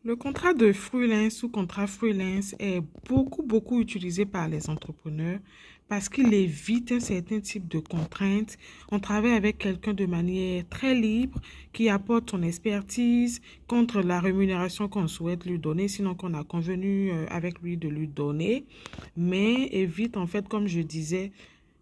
Le contrat de freelance ou contrat freelance est beaucoup utilisé par les entrepreneurs parce qu'il évite un certain type de contraintes. On travaille avec quelqu'un de manière très libre qui apporte son expertise contre la rémunération qu'on souhaite lui donner, sinon qu'on a convenu avec lui de lui donner, mais évite en fait, comme je disais,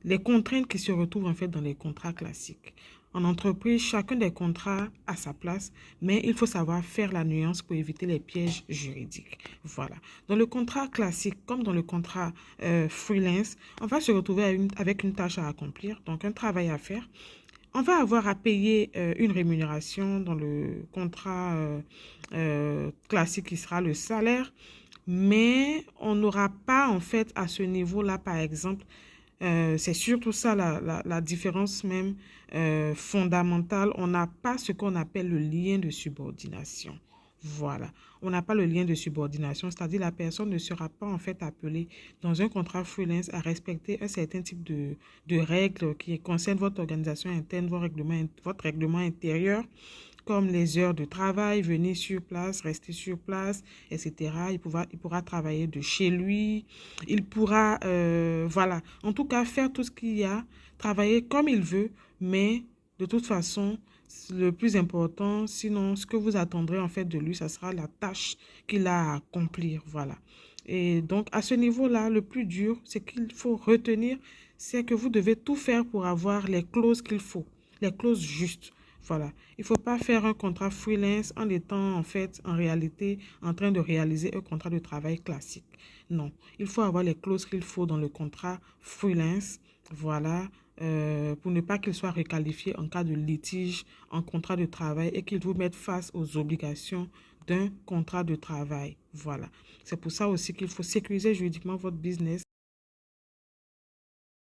les contraintes qui se retrouvent en fait dans les contrats classiques. En entreprise, chacun des contrats a sa place, mais il faut savoir faire la nuance pour éviter les pièges juridiques. Voilà. Dans le contrat classique, comme dans le contrat freelance, on va se retrouver avec une tâche à accomplir, donc un travail à faire. On va avoir à payer une rémunération dans le contrat classique qui sera le salaire, mais on n'aura pas en fait à ce niveau-là, par exemple, c'est surtout ça la différence même fondamentale. On n'a pas ce qu'on appelle le lien de subordination. Voilà. On n'a pas le lien de subordination, c'est-à-dire la personne ne sera pas en fait appelée dans un contrat freelance à respecter un certain type de règles qui concernent votre organisation interne, votre règlement intérieur, comme les heures de travail, venir sur place, rester sur place, etc. Il pourra travailler de chez lui. Il pourra, voilà, en tout cas, faire tout ce qu'il y a, travailler comme il veut, mais de toute façon, le plus important, sinon, ce que vous attendrez en fait de lui, ça sera la tâche qu'il a à accomplir, voilà. Et donc, à ce niveau-là, le plus dur, c'est qu'il faut retenir, c'est que vous devez tout faire pour avoir les clauses qu'il faut, les clauses justes. Voilà. Il ne faut pas faire un contrat freelance en étant en fait, en réalité, en train de réaliser un contrat de travail classique. Non. Il faut avoir les clauses qu'il faut dans le contrat freelance. Voilà. Pour ne pas qu'il soit requalifié en cas de litige en contrat de travail et qu'il vous mette face aux obligations d'un contrat de travail. Voilà. C'est pour ça aussi qu'il faut sécuriser juridiquement votre business